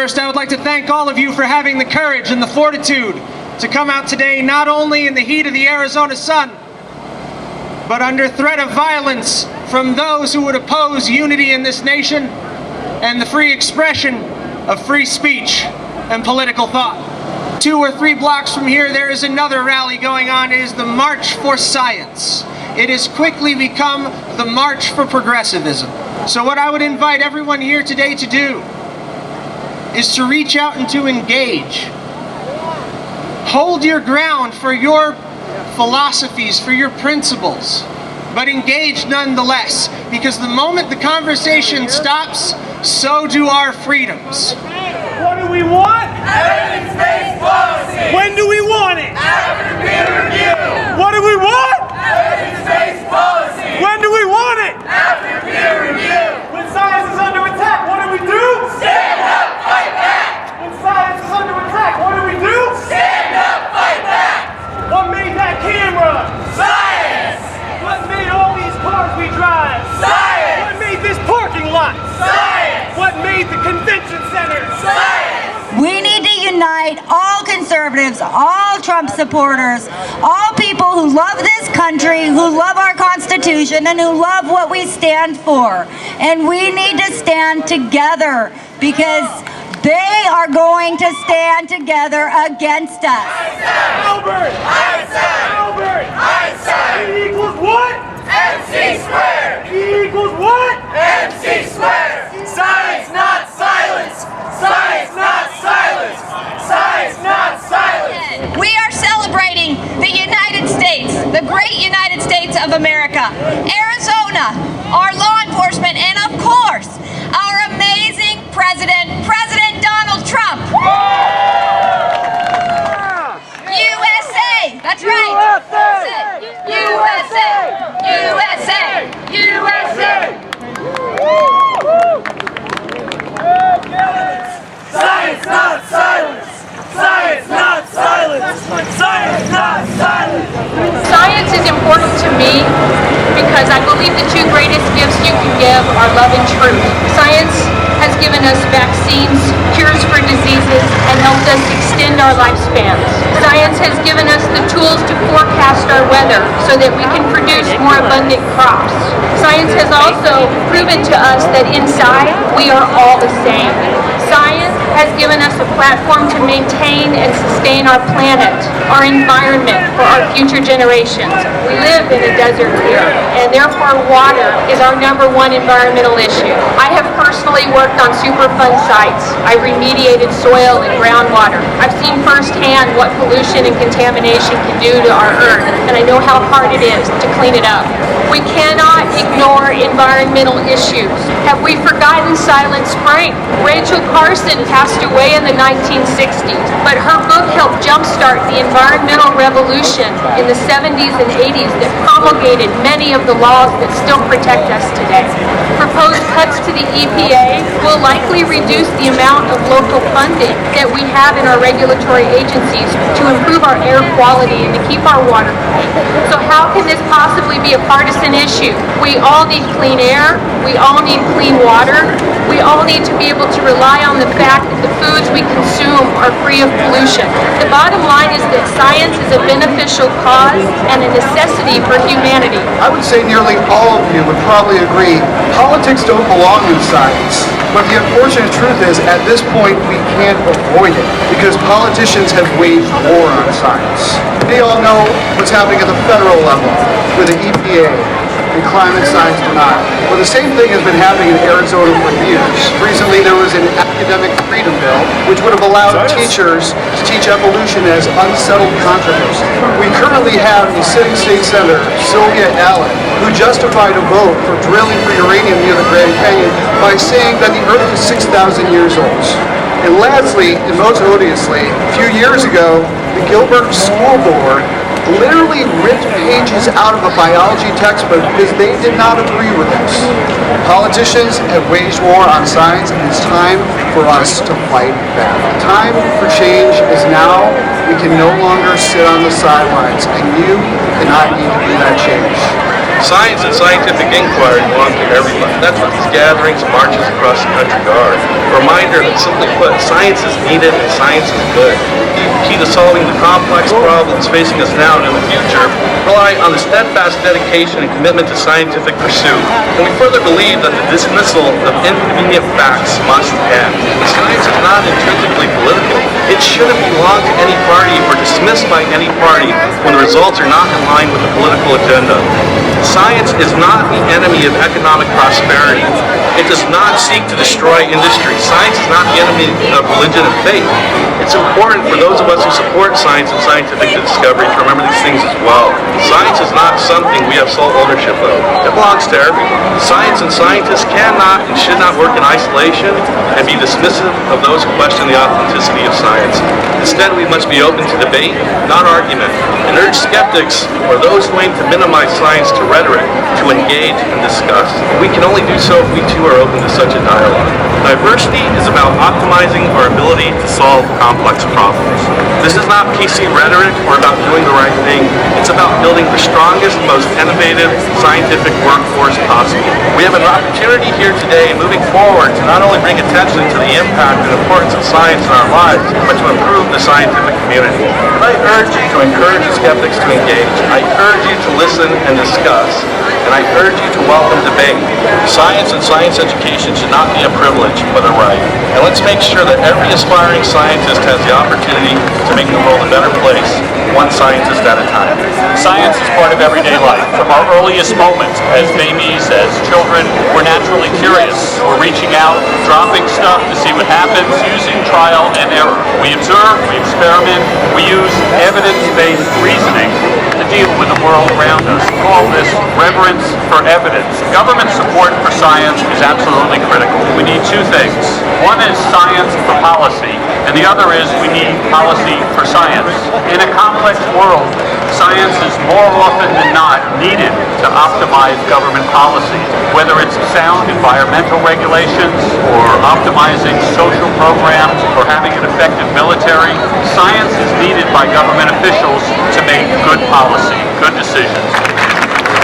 First, I would like to thank all of you for having the courage and the fortitude to come out today, not only in the heat of the Arizona sun, but under threat of violence from those who would oppose unity in this nation and the free expression of free speech and political thought. 2 or 3 blocks from here, there is another rally going on. It is the March for Science. It has quickly become the March for Progressivism. So what I would invite everyone here today to do is to reach out and to engage. Hold your ground for your philosophies, for your principles, but engage nonetheless, because the moment the conversation stops, so do our freedoms. What do we want? Evidence-based policy! When do we want it? After peer review! What do we want? Evidence-based policy! When do we want it? After peer review! When science is under attack, what do we do? Stand up, fight back! When science is under attack, what do we do? Stand up, fight back! What made that camera? Science! What made all these cars we drive? Science! What made this parking lot? Science! What made the convention center? Science! We need to unite all conservatives, all Trump supporters, all people who love this country, who love our Constitution, and who love what we stand for. And we need to stand together because they are going to stand together against us. Albert! Einstein! Albert! Einstein! E equals what? MC squared! E equals what? MC squared! Science, not silence! Science, not silence! Science, not silence! We are celebrating the United States, the great United States of America, Arizona, our law enforcement, and of course, our amazing President Donald Trump. USA! That's right! USA! USA! USA! Science, not silence! Science, not silence! Science, not silence! Science is important to me because I believe the 2 greatest gifts you can give are love and truth. Science has given us vaccines, cures for diseases, and helped us extend our lifespans. Science has given us the tools to forecast our weather so that we can produce more abundant crops. Science has also proven to us that inside we are all the same. Science has given us a platform to maintain and sustain our planet, our environment for our future generations. We live in a desert here, and therefore water is our #1 environmental issue. I have personally worked on Superfund sites. I remediated soil and groundwater. I've seen firsthand what pollution and contamination can do to our earth, and I know how hard it is to clean it up. We cannot ignore environmental issues. Have we forgotten Silent Spring? Rachel Carson passed away in the 1960s, but her book helped jumpstart the environmental revolution in the 70s and 80s that promulgated many of the laws that still protect us today. Proposed cuts to the EPA will likely reduce the amount of local funding that we have in our regulatory agencies to improve our air quality and to keep our water clean. So how can this possibly be a partisan issue? We all need clean air, we all need clean water, we all need to be able to rely on the fact that the foods we consume are free of pollution. The bottom line is that science is a beneficial cause and a necessity for humanity. I would say nearly all of you would probably agree politics don't belong in science. But the unfortunate truth is, at this point, we can't avoid it because politicians have waged war on science. They all know what's happening at the federal level with the EPA and climate science denial. Well, the same thing has been happening in Arizona for years. Recently, there was an academic freedom bill which would have allowed teachers to teach evolution as unsettled controversy. We currently have the sitting state senator, Sylvia Allen, who justified a vote for drilling for uranium near the Grand Canyon by saying that the Earth is 6,000 years old. And lastly, and most odiously, a few years ago, the Gilbert School Board literally ripped pages out of a biology textbook because they did not agree with this. Politicians have waged war on science, and it's time for us to fight back. Time for change is now. We can no longer sit on the sidelines, and you cannot need to be that change. Science and scientific inquiry belong to everybody. That's what these gatherings and marches across the country are. A reminder that, simply put, science is needed and science is good. The key to solving the complex problems facing us now and in the future rely on the steadfast dedication and commitment to scientific pursuit. And we further believe that the dismissal of inconvenient facts must end. Science is not intrinsically political. It shouldn't belong to any party or dismissed by any party when the results are not in line with the political agenda. Science is not the enemy of economic prosperity. It does not seek to destroy industry. Science is not the enemy of religion and faith. It's important for those of us who support science and scientific discovery to remember these things as well. Science is not something we have sole ownership of. It belongs to everyone. Science and scientists cannot and should not work in isolation and be dismissive of those who question the authenticity of science. Instead, we must be open to debate, not argument, and urge skeptics or those who aim to minimize science to rhetoric to engage and discuss. We can only do so if we too are open to such a dialogue. Diversity is about optimizing our ability to solve complex problems. This is not PC rhetoric or about doing the right thing. It's about building the strongest, most innovative scientific workforce possible. We have an opportunity here today, moving forward, to not only bring attention to the impact and importance of science in our lives, but to improve the scientific community. And I urge you to encourage skeptics to engage. I urge you to listen and discuss. And I urge you to welcome debate. Science and science education should not be a privilege, but a right. And let's make sure that every aspiring scientist has the opportunity to make the world a better place, one scientist at a time. Science is part of everyday life. From our earliest moments as babies, as children, we're naturally curious. We're reaching out, dropping stuff to see what happens, using trial and error. We observe, we experiment, we use evidence-based reasoning to deal with the world around us. We call this reverence for evidence. Government support for science is absolutely critical. We need two things. One is science for policy, and the other is we need policy for science. In a complex world, science is more often than not needed to optimize government policies, whether it's sound environmental regulations or optimizing social programs or having an effective military. Science is needed by government officials to make good policy, good decisions.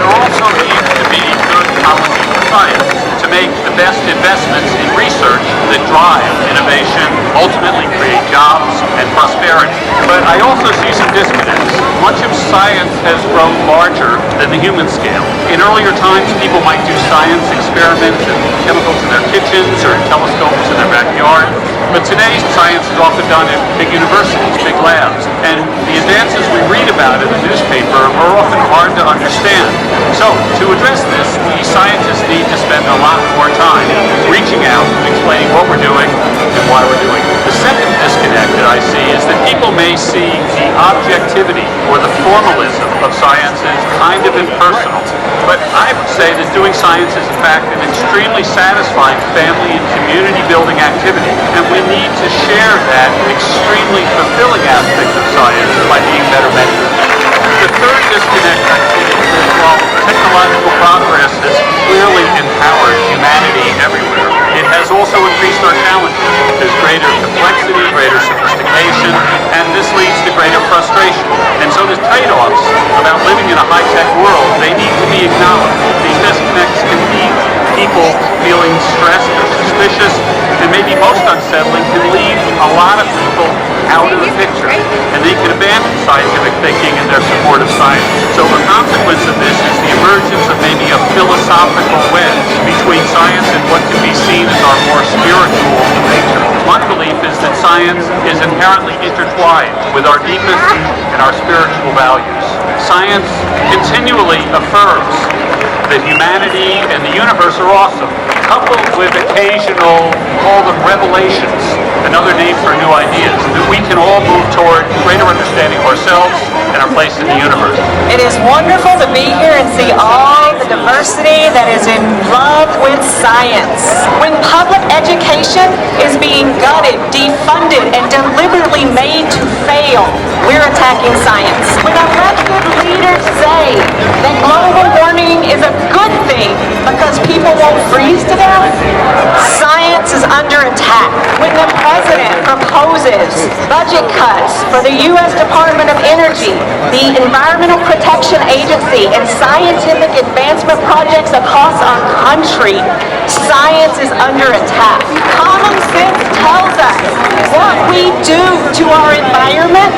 There also needs to be good policy for science to make the best investments in research that drive innovation, ultimately create jobs and prosperity. But I also see some disconnects. Much of science has grown larger than the human scale. In earlier times, people might do science experiments in chemicals in their kitchens or in telescopes in their backyard. But today, science is often done in big universities, big labs, and the advances we read about in the newspaper are often hard to understand. So, to address this, we scientists need to spend a lot more time reaching out, explaining what we're doing and why we're doing it. The second disconnect that I see is that people may see the objectivity or the formalism of science as kind of impersonal. But I would say that doing science is in fact an extremely satisfying family and community building activity. And we need to share that extremely fulfilling aspect of science by being better mentors. The third disconnect I see is that while technological progress has clearly empowered humanity everywhere, it has also increased our challenges. There's greater complexity, greater sophistication, and this leads to greater frustration. And so there's trade-offs about living in a high-tech world. They need to be acknowledged. These disconnects can leave people feeling stressed or suspicious, and maybe most unsettling, can leave a lot of people out of the picture, and they can abandon scientific thinking and their support of science. So a consequence of this is the emergence of maybe a philosophical wedge between science and what can be seen as our more spiritual nature. My belief is that science is inherently intertwined with our deepest and our spiritual values. Science continually affirms that humanity and the universe are awesome, coupled with occasional, call them revelations, another name for new ideas, that we can all move toward greater understanding of ourselves and our place in the universe. It is wonderful to be here and see all the diversity that is in love with science. When public education is being gutted, defunded, and deliberately made to fail, we're attacking science. When elected leaders say that global warming is a good thing because people won't freeze to death, science is under attack. When the president proposes taxes, budget cuts for the U.S. Department of Energy, the Environmental Protection Agency, and scientific advancement projects across our country. Science is under attack. Common sense tells us what we do to our environment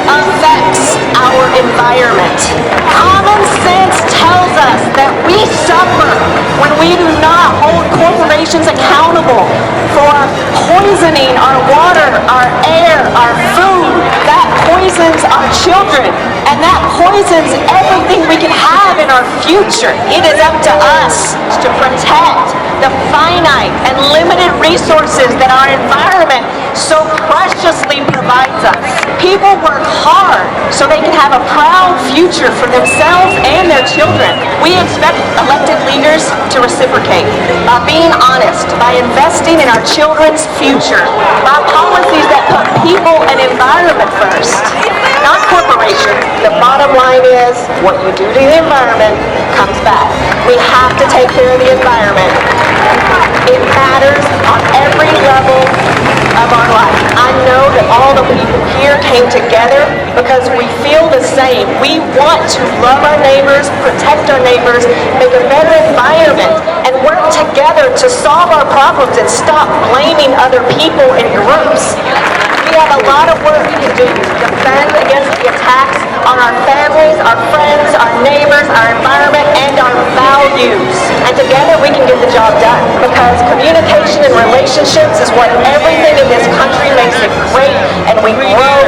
affects our environment. Common sense tells us that we suffer when we do not hold corporations accountable for poisoning our water, our air, our food. That poisons our children, and that poisons everything we can have in our future. It is up to us to protect the finite and limited resources that our environment so preciously provides us. People work hard so they can have a proud future for themselves and their children. We expect elected leaders to reciprocate by being honest, by investing in our children's future, by policies that put people and environment first, not corporations. The bottom line is, what you do to the environment comes back. We have to take care of the environment. It matters on every level of our life. I know that all the people here came together because we feel the same. We want to love our neighbors, protect our neighbors, make a better environment, and work together to solve our problems and stop blaming other people and groups. We have a lot of work to do to defend against the attacks on our families, our friends, our neighbors, our environment, and our values. And together we can get the job done, because communication and relationships is what everything in this country makes it great, and we grow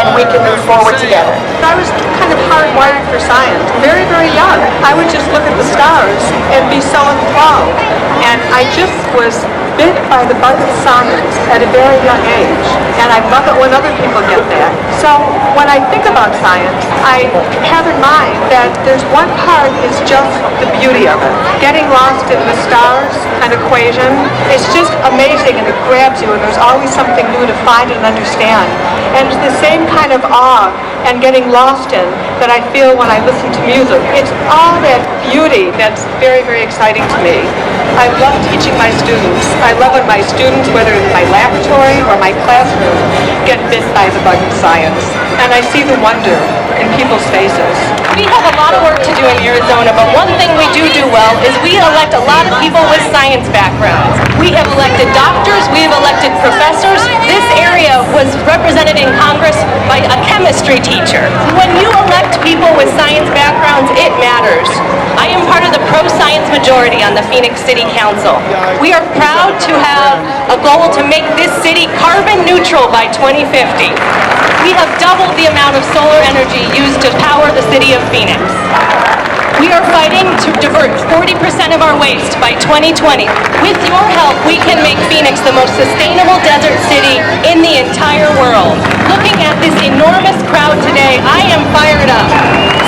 and we can move forward together. I was kind of hardwired for science. Very, very young. I would just look at the stars and be so enthralled. And I just was bit by the bug of science at a very young age. And I love it when other people get that. So when I think about science, I have in mind that there's one part is just the beauty of it. Getting lost in the stars, an equation, it's just amazing, and it grabs you, and there's always something new to find and understand. And it's the same kind of awe and getting lost in that I feel when I listen to music. It's all that beauty that's very, very exciting to me. I love teaching my students. I love when my students, whether in my laboratory or my classroom, get bit by the bug of science. And I see the wonder in people's faces. We have a lot of work to do in Arizona, but one thing we do well is we elect a lot of people with science backgrounds. We have elected doctors, we have elected professors. This area was represented in Congress by a chemistry teacher. When you elect people with science backgrounds, it matters. I am part of the pro-science majority on the Phoenix City Council. We are proud to have a goal to make this city carbon neutral by 2050. We have doubled the amount of solar energy used to power the city of Phoenix. We are fighting to divert 40% of our waste by 2020. With your help, we can make Phoenix the most sustainable desert city in the entire world. Looking at this enormous crowd today, I am fired up.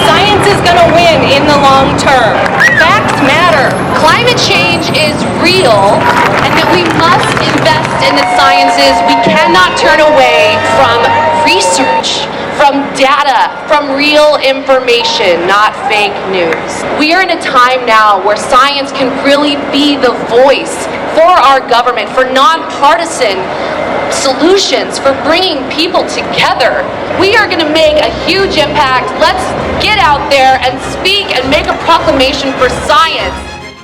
Science is going to win in the long term. Facts matter. Climate change is real, and that we must invest in the sciences. We cannot turn away from research, from data, from real information, not fake news. We are in a time now where science can really be the voice for our government, for nonpartisan solutions, for bringing people together. We are going to make a huge impact. Let's get out there and speak and make a proclamation for science.